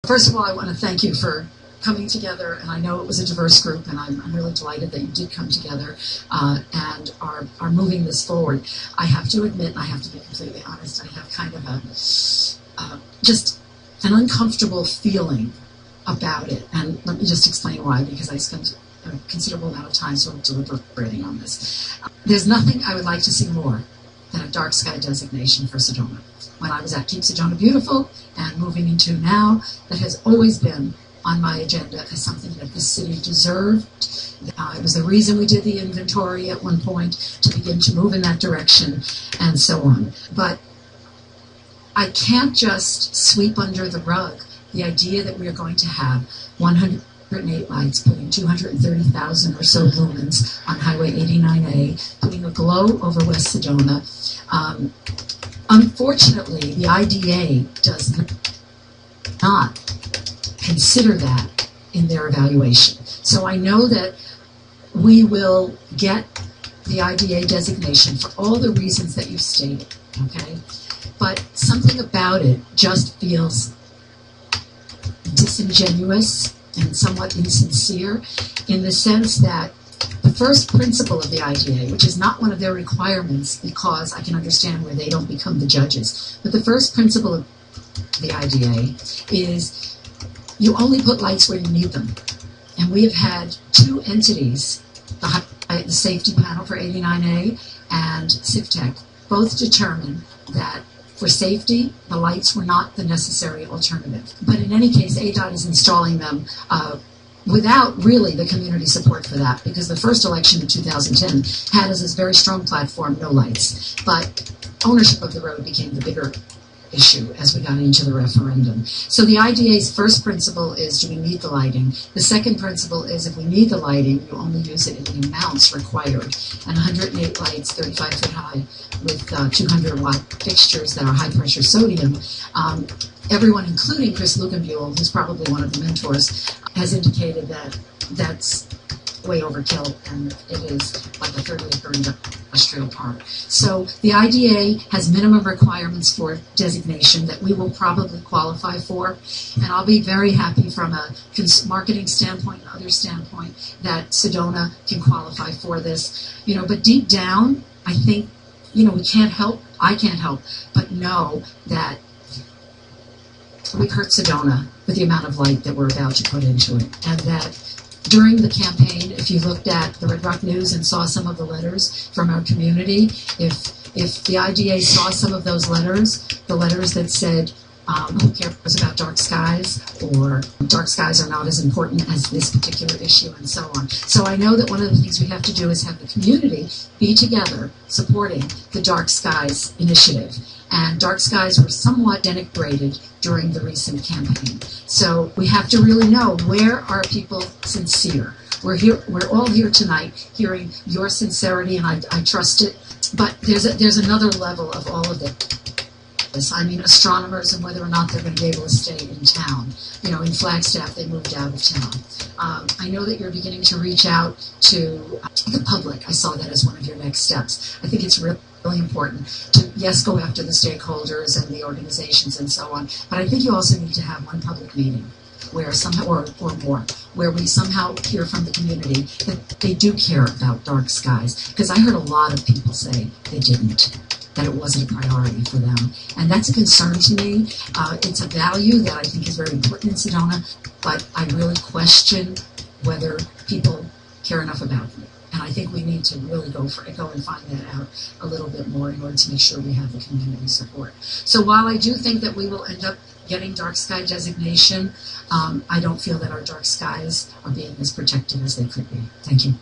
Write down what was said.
First of all, I want to thank you for coming together, and I know it was a diverse group, and I'm really delighted that you did come together and are moving this forward. I have to admit, and I have to be completely honest, I have kind of a just an uncomfortable feeling about it, and let me just explain why, because I spent a considerable amount of time sort of deliberating on this. There's nothing I would like to see more than a dark sky designation for Sedona. When I was at Keep Sedona Beautiful and moving into now, that has always been on my agenda as something that the city deserved. It was the reason we did the inventory at one point, to begin to move in that direction, and so on. But I can't just sweep under the rug the idea that we are going to have 108 lights, putting 230,000 or so lumens on Highway 89A, putting a glow over West Sedona. Unfortunately, the IDA does not consider that in their evaluation. So I know that we will get the IDA designation for all the reasons that you've stated, okay? But something about it just feels disingenuous and somewhat insincere, in the sense that the first principle of the IDA, which is not one of their requirements, because I can understand where they don't become the judges, but the first principle of the IDA is you only put lights where you need them. And we have had two entities, the safety panel for 89A and CivTech, both determine that for safety, the lights were not the necessary alternative. But in any case, ADOT is installing them without really the community support for that, because the first election in 2010 had as a very strong platform no lights. But ownership of the road became the bigger issue as we got into the referendum. So the IDA's first principle is, do we need the lighting? The second principle is, if we need the lighting, you only use it in the amounts required. And 108 lights, 35 foot high, with 200 watt fixtures that are high pressure sodium. Everyone, including Chris Lugenbuehl, who's probably one of the mentors, has indicated that that's way overkill, and it is like a 30-acre industrial park. So the IDA has minimum requirements for designation that we will probably qualify for, and I'll be very happy from a marketing standpoint and other standpoint that Sedona can qualify for this. You know, but deep down, I think, you know, we can't help, I can't help but know that we've hurt Sedona with the amount of light that we're about to put into it, and that during the campaign, if you looked at the Red Rock News and saw some of the letters from our community, if the IDA saw some of those letters, the letters that said, who cares about dark skies, or dark skies are not as important as this particular issue, and so on. So I know that one of the things we have to do is have the community be together supporting the Dark Skies initiative. And dark skies were somewhat denigrated during the recent campaign. So we have to really know, where are people sincere? We're all here tonight hearing your sincerity, and I trust it. But there's another level of all of it. I mean, astronomers and whether or not they're going to be able to stay in town. You know, in Flagstaff, they moved out of town. I know that you're beginning to reach out to the public. I saw that as one of your next steps. I think it's really important to, yes, go after the stakeholders and the organizations and so on, but I think you also need to have one public meeting where somehow, or more, where we somehow hear from the community that they do care about dark skies, because I heard a lot of people say they didn't, that it wasn't a priority for them, and that's a concern to me. It's a value that I think is very important in Sedona, but I really question whether people care enough about it. And I think we need to really go and find that out a little bit more in order to make sure we have the community support. So while I do think that we will end up getting dark sky designation, I don't feel that our dark skies are being as protected as they could be. Thank you.